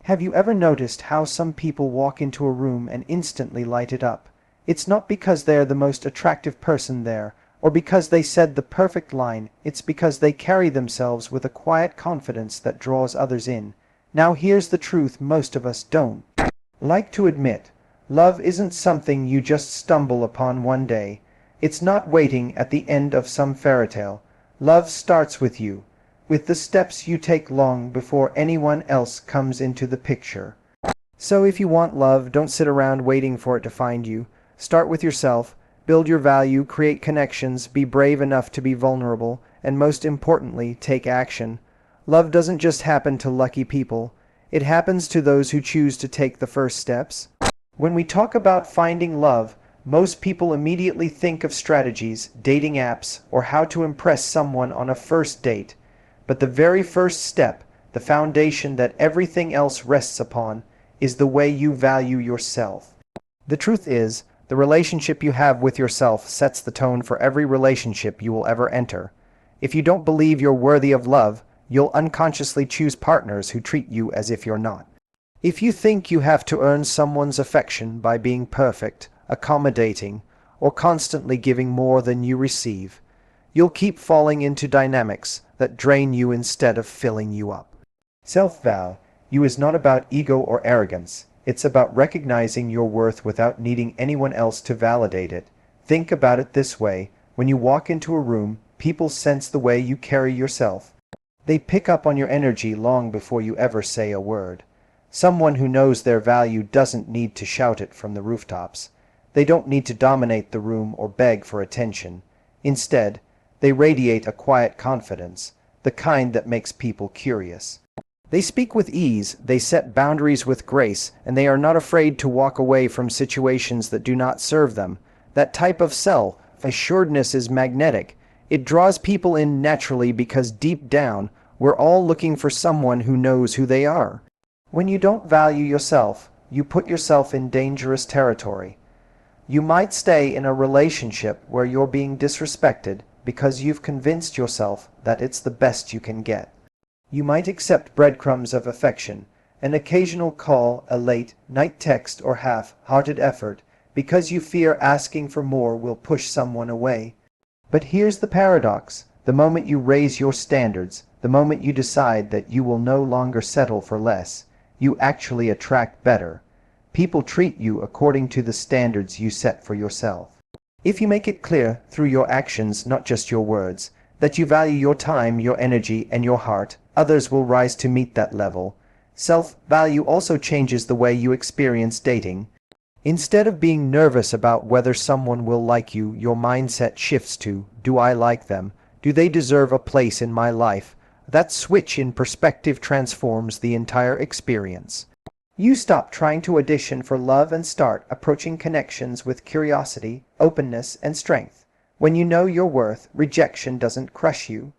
Have you ever noticed how some people walk into a room and instantly light it up? It's not because they're the most attractive person there, or because they said the perfect line. It's because they carry themselves with a quiet confidence that draws others in. Now here's the truth most of us don't like to admit. Love isn't something you just stumble upon one day. It's not waiting at the end of some fairy tale. Love starts with you, with the steps you take long before anyone else comes into the picture. So if you want love, don't sit around waiting for it to find you. Start with yourself, build your value, create connections, be brave enough to be vulnerable, and most importantly, take action. Love doesn't just happen to lucky people. It happens to those who choose to take the first steps. When we talk about finding love, most people immediately think of strategies, dating apps, or how to impress someone on a first date. But the very first step, the foundation that everything else rests upon, is the way you value yourself. The truth is, the relationship you have with yourself sets the tone for every relationship you will ever enter. If you don't believe you're worthy of love, you'll unconsciously choose partners who treat you as if you're not. If you think you have to earn someone's affection by being perfect, accommodating, or constantly giving more than you receive, you'll keep falling into dynamics that drain you instead of filling you up. Self-value is not about ego or arrogance. It's about recognizing your worth without needing anyone else to validate it. Think about it this way. When you walk into a room, people sense the way you carry yourself. They pick up on your energy long before you ever say a word. Someone who knows their value doesn't need to shout it from the rooftops. They don't need to dominate the room or beg for attention. Instead, they radiate a quiet confidence, the kind that makes people curious. They speak with ease, they set boundaries with grace, and they are not afraid to walk away from situations that do not serve them. That type of self-assuredness is magnetic. It draws people in naturally because deep down, we're all looking for someone who knows who they are. When you don't value yourself, you put yourself in dangerous territory. You might stay in a relationship where you're being disrespected because you've convinced yourself that it's the best you can get. You might accept breadcrumbs of affection, an occasional call, a late night text, or half-hearted effort because you fear asking for more will push someone away. But here's the paradox. The moment you raise your standards, the moment you decide that you will no longer settle for less, you actually attract better. People treat you according to the standards you set for yourself. If you make it clear through your actions, not just your words, that you value your time, your energy, and your heart, others will rise to meet that level. Self-value also changes the way you experience dating. Instead of being nervous about whether someone will like you, your mindset shifts to, do I like them? Do they deserve a place in my life? That switch in perspective transforms the entire experience. You stop trying to audition for love and start approaching connections with curiosity, openness, and strength. When you know your worth, rejection doesn't crush you.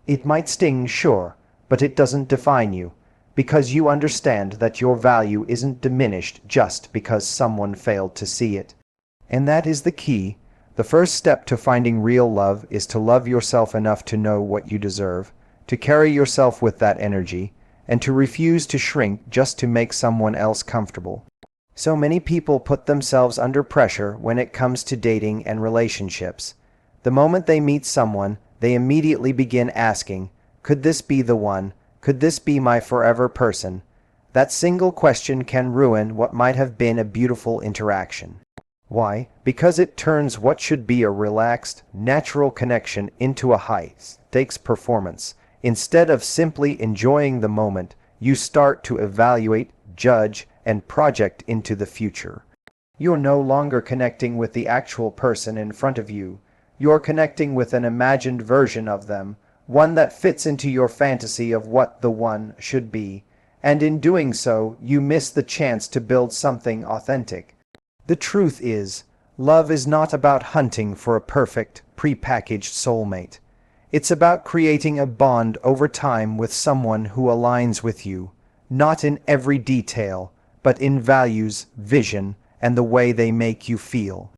It might sting, sure, but it doesn't define you, because you understand that your value isn't diminished just because someone failed to see it. And that is the key. The first step to finding real love is to love yourself enough to know what you deserve, to carry yourself with that energy, and to refuse to shrink just to make someone else comfortable. So many people put themselves under pressure when it comes to dating and relationships. The moment they meet someone, they immediately begin asking, could this be the one? Could this be my forever person? That single question can ruin what might have been a beautiful interaction. Why? Because it turns what should be a relaxed, natural connection into a high-stakes performance. Instead of simply enjoying the moment, you start to evaluate, judge, and project into the future. You're no longer connecting with the actual person in front of you. You're connecting with an imagined version of them, one that fits into your fantasy of what the one should be. And in doing so, you miss the chance to build something authentic. The truth is, love is not about hunting for a perfect, prepackaged soulmate. It's about creating a bond over time with someone who aligns with you, not in every detail, but in values, vision, and the way they make you feel.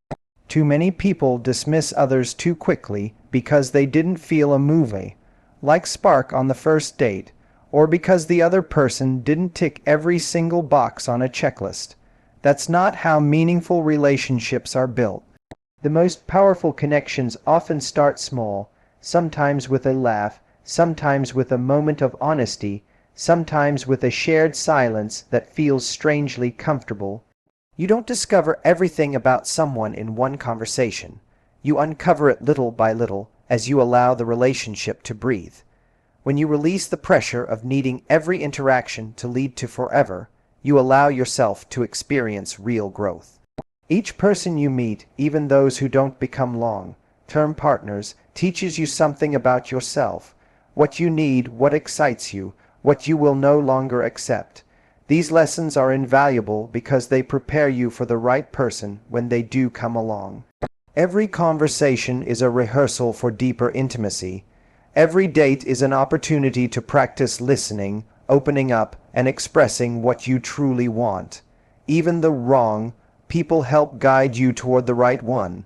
Too many people dismiss others too quickly because they didn't feel a movie, like spark on the first date, or because the other person didn't tick every single box on a checklist. That's not how meaningful relationships are built. The most powerful connections often start small, sometimes with a laugh, sometimes with a moment of honesty, sometimes with a shared silence that feels strangely comfortable. You don't discover everything about someone in one conversation. You uncover it little by little as you allow the relationship to breathe. When you release the pressure of needing every interaction to lead to forever, you allow yourself to experience real growth. Each person you meet, even those who don't become long-term partners, teaches you something about yourself, what you need, what excites you, what you will no longer accept. These lessons are invaluable because they prepare you for the right person when they do come along. Every conversation is a rehearsal for deeper intimacy. Every date is an opportunity to practice listening, opening up, and expressing what you truly want. Even the wrong people help guide you toward the right one.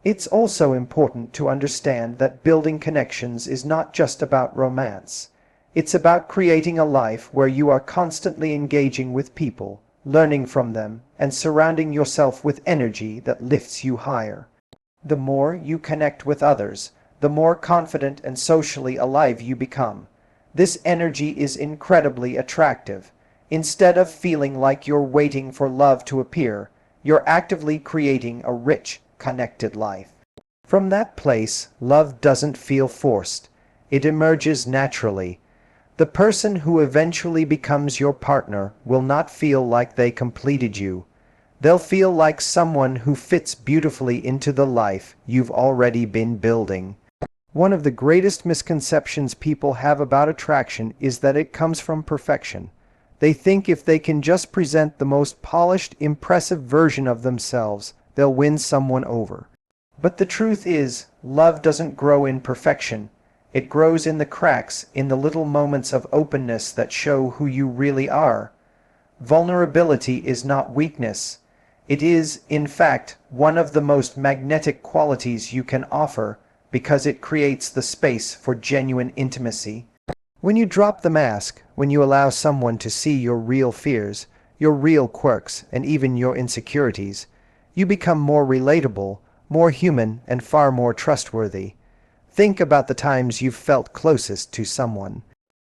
It's also important to understand that building connections is not just about romance. It's about creating a life where you are constantly engaging with people, learning from them, and surrounding yourself with energy that lifts you higher. The more you connect with others, the more confident and socially alive you become. This energy is incredibly attractive. Instead of feeling like you're waiting for love to appear, you're actively creating a rich, connected life. From that place, love doesn't feel forced. It emerges naturally. The person who eventually becomes your partner will not feel like they completed you. They'll feel like someone who fits beautifully into the life you've already been building. One of the greatest misconceptions people have about attraction is that it comes from perfection. They think if they can just present the most polished, impressive version of themselves, they'll win someone over. But the truth is, love doesn't grow in perfection. It grows in the cracks, in the little moments of openness that show who you really are. Vulnerability is not weakness. It is, in fact, one of the most magnetic qualities you can offer because it creates the space for genuine intimacy. When you drop the mask, when you allow someone to see your real fears, your real quirks, and even your insecurities, you become more relatable, more human, and far more trustworthy. Think about the times you've felt closest to someone.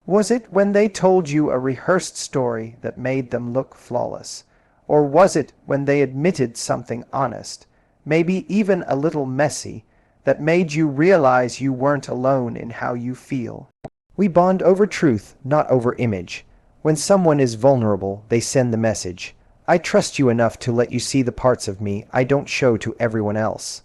Was it when they told you a rehearsed story that made them look flawless? Or was it when they admitted something honest, maybe even a little messy, that made you realize you weren't alone in how you feel? We bond over truth, not over image. When someone is vulnerable, they send the message, I trust you enough to let you see the parts of me I don't show to everyone else.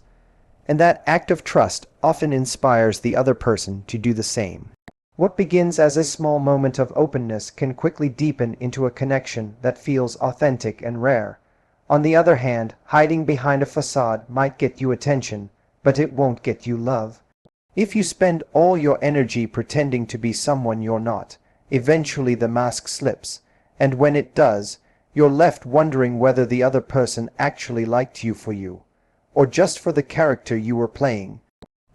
And that act of trust often inspires the other person to do the same. What begins as a small moment of openness can quickly deepen into a connection that feels authentic and rare. On the other hand, hiding behind a facade might get you attention, but it won't get you love. If you spend all your energy pretending to be someone you're not, eventually the mask slips, and when it does, you're left wondering whether the other person actually liked you for you, or just for the character you were playing.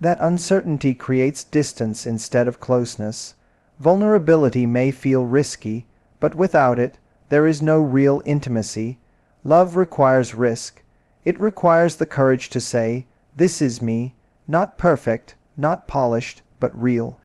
That uncertainty creates distance instead of closeness. Vulnerability may feel risky, but without it, there is no real intimacy. Love requires risk. It requires the courage to say, this is me, not perfect, not polished, but real.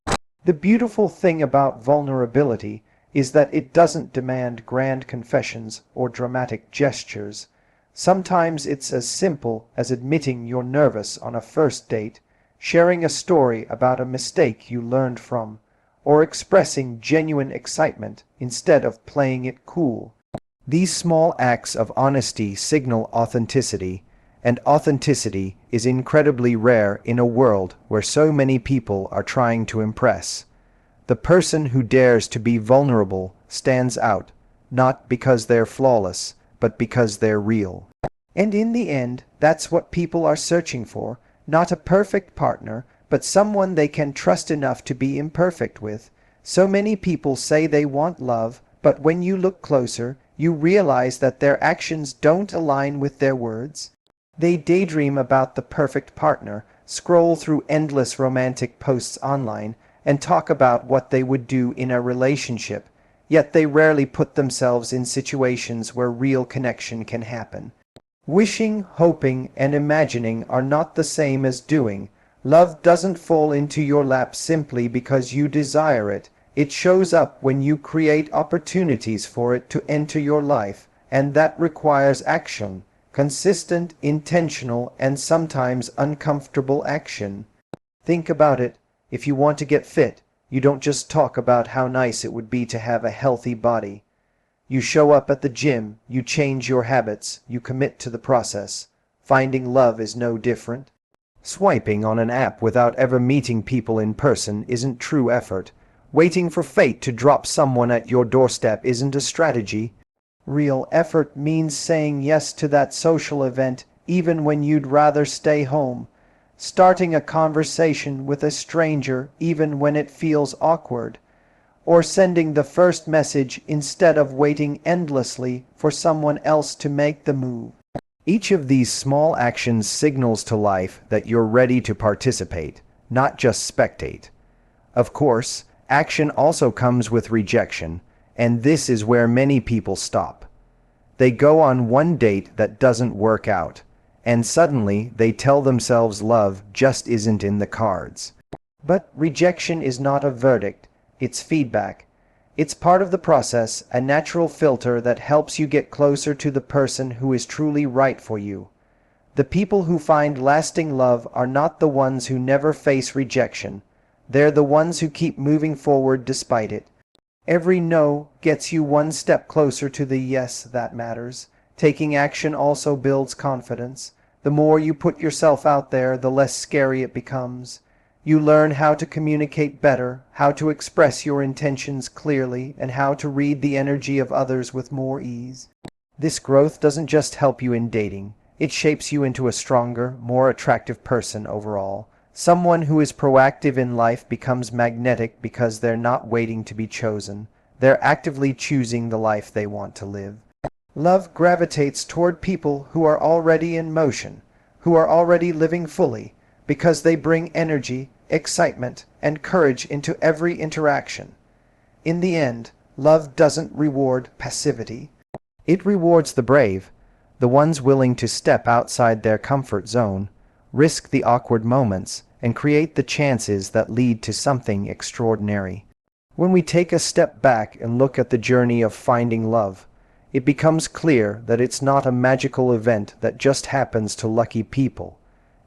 The beautiful thing about vulnerability is that it doesn't demand grand confessions or dramatic gestures. Sometimes it's as simple as admitting you're nervous on a first date, sharing a story about a mistake you learned from, or expressing genuine excitement instead of playing it cool. These small acts of honesty signal authenticity, and authenticity is incredibly rare in a world where so many people are trying to impress. The person who dares to be vulnerable stands out, not because they're flawless, but because they're real. And in the end, that's what people are searching for, not a perfect partner, but someone they can trust enough to be imperfect with. So many people say they want love, but when you look closer, you realize that their actions don't align with their words. They daydream about the perfect partner, scroll through endless romantic posts online, and talk about what they would do in a relationship, yet they rarely put themselves in situations where real connection can happen. Wishing, hoping, and imagining are not the same as doing. Love doesn't fall into your lap simply because you desire it. It shows up when you create opportunities for it to enter your life, and that requires action. Consistent, intentional, and sometimes uncomfortable action. Think about it. If you want to get fit, you don't just talk about how nice it would be to have a healthy body. You show up at the gym, you change your habits, you commit to the process. Finding love is no different. Swiping on an app without ever meeting people in person isn't true effort. Waiting for fate to drop someone at your doorstep isn't a strategy. Real effort means saying yes to that social event even when you'd rather stay home. Starting a conversation with a stranger even when it feels awkward. Or sending the first message instead of waiting endlessly for someone else to make the move. Each of these small actions signals to life that you're ready to participate, not just spectate. Of course, action also comes with rejection, and this is where many people stop. They go on one date that doesn't work out, and suddenly they tell themselves love just isn't in the cards. But rejection is not a verdict, it's feedback. It's part of the process, a natural filter that helps you get closer to the person who is truly right for you. The people who find lasting love are not the ones who never face rejection. They're the ones who keep moving forward despite it. Every no gets you one step closer to the yes that matters. Taking action also builds confidence. The more you put yourself out there, the less scary it becomes. You learn how to communicate better, how to express your intentions clearly, and how to read the energy of others with more ease. This growth doesn't just help you in dating. It shapes you into a stronger, more attractive person overall. Someone who is proactive in life becomes magnetic because they're not waiting to be chosen. They're actively choosing the life they want to live. Love gravitates toward people who are already in motion, who are already living fully, because they bring energy, excitement, and courage into every interaction. In the end, love doesn't reward passivity. It rewards the brave, the ones willing to step outside their comfort zone, risk the awkward moments, and create the chances that lead to something extraordinary. When we take a step back and look at the journey of finding love, it becomes clear that it's not a magical event that just happens to lucky people.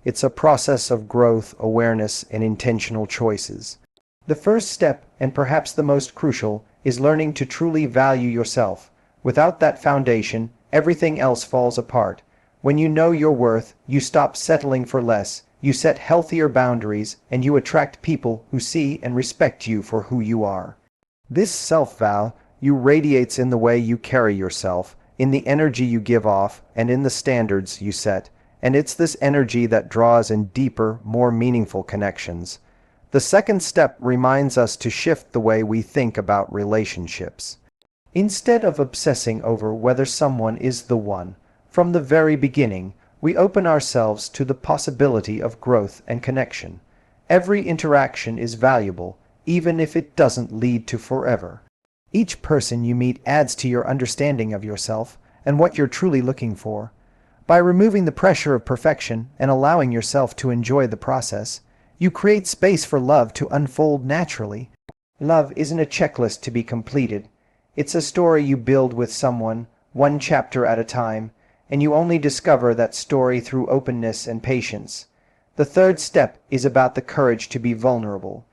It's a process of growth, awareness, and intentional choices. The first step, and perhaps the most crucial, is learning to truly value yourself. Without that foundation, everything else falls apart. When you know your worth, you stop settling for less, you set healthier boundaries, and you attract people who see and respect you for who you are. This self-value radiates in the way you carry yourself, in the energy you give off, and in the standards you set. And it's this energy that draws in deeper, more meaningful connections. The second step reminds us to shift the way we think about relationships. Instead of obsessing over whether someone is the one, from the very beginning, we open ourselves to the possibility of growth and connection. Every interaction is valuable, even if it doesn't lead to forever. Each person you meet adds to your understanding of yourself and what you're truly looking for. By removing the pressure of perfection and allowing yourself to enjoy the process, you create space for love to unfold naturally. Love isn't a checklist to be completed. It's a story you build with someone, one chapter at a time, and you only discover that story through openness and patience. The third step is about the courage to be vulnerable.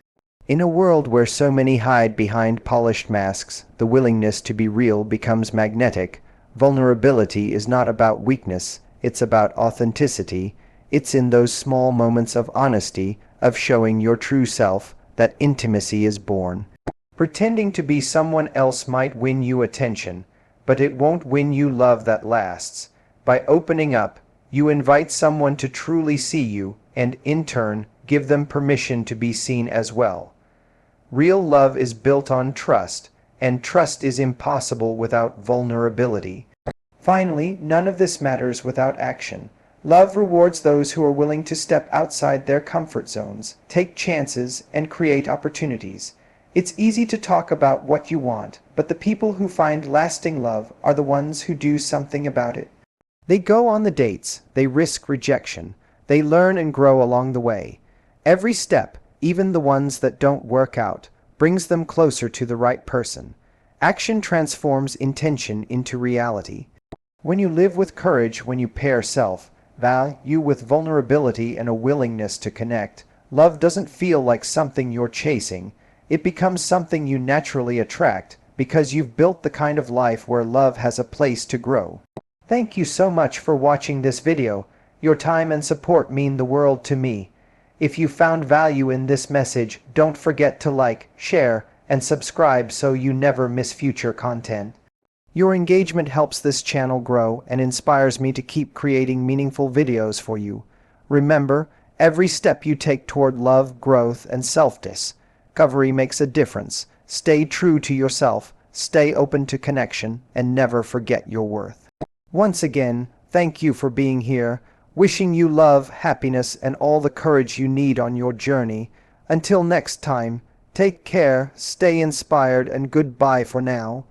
In a world where so many hide behind polished masks, the willingness to be real becomes magnetic. Vulnerability is not about weakness, it's about authenticity. It's in those small moments of honesty, of showing your true self, that intimacy is born. Pretending to be someone else might win you attention, but it won't win you love that lasts. By opening up, you invite someone to truly see you, and in turn, give them permission to be seen as well. Real love is built on trust, and trust is impossible without vulnerability. Finally, none of this matters without action. Love rewards those who are willing to step outside their comfort zones, take chances, and create opportunities. It's easy to talk about what you want, but the people who find lasting love are the ones who do something about it. They go on the dates, they risk rejection, they learn and grow along the way. Every step, even the ones that don't work out, brings them closer to the right person. Action transforms intention into reality. When you live with courage, when you pair self-value with vulnerability and a willingness to connect, love doesn't feel like something you're chasing. It becomes something you naturally attract because you've built the kind of life where love has a place to grow. Thank you so much for watching this video. Your time and support mean the world to me. If you found value in this message, don't forget to like, share, and subscribe so you never miss future content. Your engagement helps this channel grow and inspires me to keep creating meaningful videos for you. Remember, every step you take toward love, growth, and self-discovery makes a difference. Stay true to yourself, stay open to connection, and never forget your worth. Once again, thank you for being here. Wishing you love, happiness, and all the courage you need on your journey. Until next time, take care, stay inspired, and goodbye for now.